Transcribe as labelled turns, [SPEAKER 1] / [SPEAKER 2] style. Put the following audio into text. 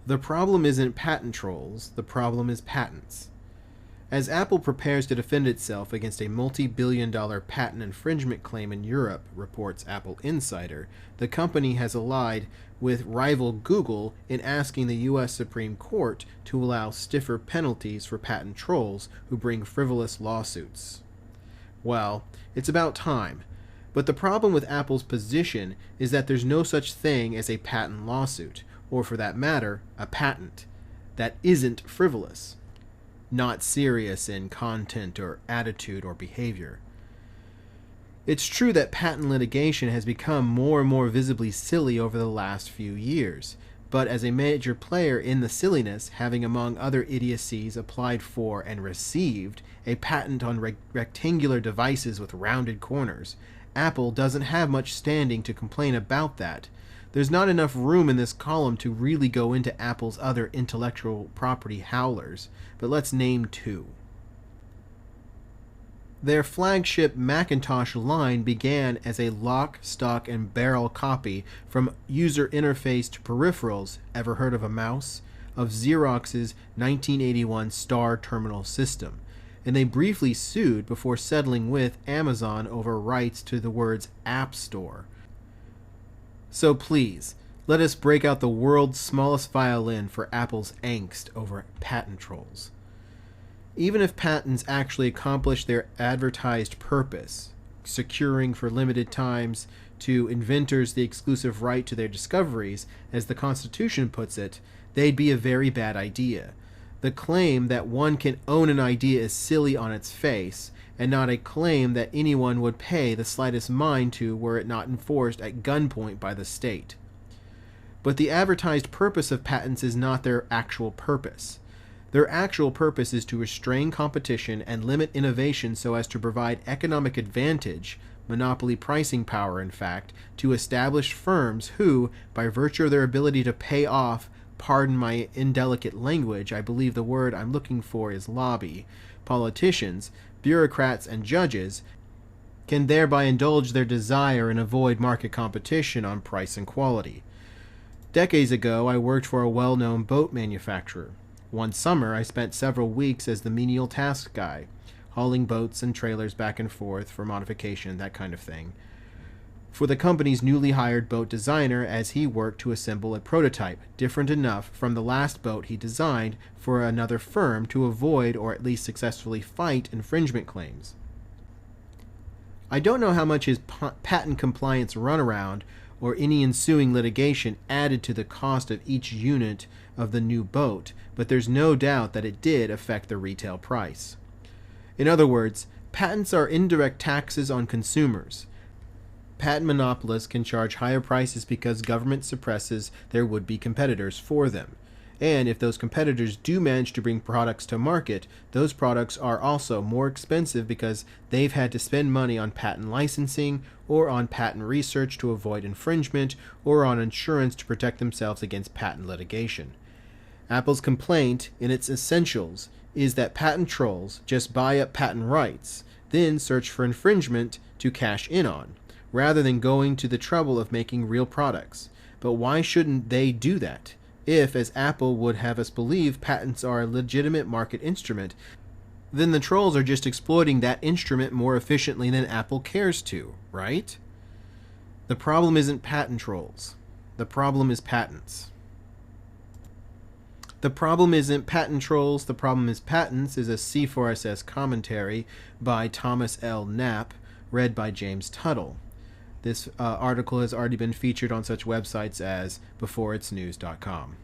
[SPEAKER 1] The problem isn't patent trolls, the problem is patents. As Apple prepares to defend itself against a multi-billion-dollar patent infringement claim in Europe, reports Apple Insider, the company has allied with rival Google in asking the U.S. Supreme Court to allow stiffer penalties for patent trolls who bring frivolous lawsuits. Well, it's about time. But the problem with Apple's position is that there's no such thing as a patent lawsuit, or for that matter, a patent, that isn't frivolous, not serious in content or attitude or behavior. It's true that patent litigation has become more and more visibly silly over the last few years, but as a major player in the silliness, having among other idiocies applied for and received a patent on rectangular devices with rounded corners, Apple doesn't have much standing to complain about that. There's not enough room in this column to really go into Apple's other intellectual property howlers, but let's name two. Their flagship Macintosh line began as a lock, stock, and barrel copy from user interface to peripherals, ever heard of a mouse, of Xerox's 1981 Star Terminal system, and they briefly sued before settling with Amazon over rights to the words App Store. So please, let us break out the world's smallest violin for Apple's angst over patent trolls. Even if patents actually accomplish their advertised purpose, securing for limited times to inventors the exclusive right to their discoveries, as the Constitution puts it, they'd be a very bad idea. The claim that one can own an idea is silly on its face, and not a claim that anyone would pay the slightest mind to were it not enforced at gunpoint by the state. But the advertised purpose of patents is not their actual purpose. Their actual purpose is to restrain competition and limit innovation so as to provide economic advantage, monopoly pricing power in fact, to established firms who, by virtue of their ability to pay off, pardon my indelicate language, I believe the word I'm looking for is lobby, politicians, bureaucrats, and judges, can thereby indulge their desire and avoid market competition on price and quality. Decades ago, I worked for a well-known boat manufacturer. One summer, I spent several weeks as the menial task guy, hauling boats and trailers back and forth for modification, that kind of thing, for the company's newly hired boat designer as he worked to assemble a prototype different enough from the last boat he designed for another firm to avoid or at least successfully fight infringement claims. I don't know how much his patent compliance runaround or any ensuing litigation added to the cost of each unit of the new boat, but there's no doubt that it did affect the retail price. In other words, patents are indirect taxes on consumers. Patent monopolists can charge higher prices because government suppresses their would-be competitors for them. And if those competitors do manage to bring products to market, those products are also more expensive because they've had to spend money on patent licensing or on patent research to avoid infringement or on insurance to protect themselves against patent litigation. Apple's complaint, in its essentials, is that patent trolls just buy up patent rights, then search for infringement to cash in on, rather than going to the trouble of making real products. But why shouldn't they do that? If, as Apple would have us believe, patents are a legitimate market instrument, then the trolls are just exploiting that instrument more efficiently than Apple cares to, right? The problem isn't patent trolls. The problem is patents. The problem isn't patent trolls, the problem is patents is a C4SS commentary by Thomas L. Knapp, read by James Tuttle. This article has already been featured on such websites as beforeitsnews.com.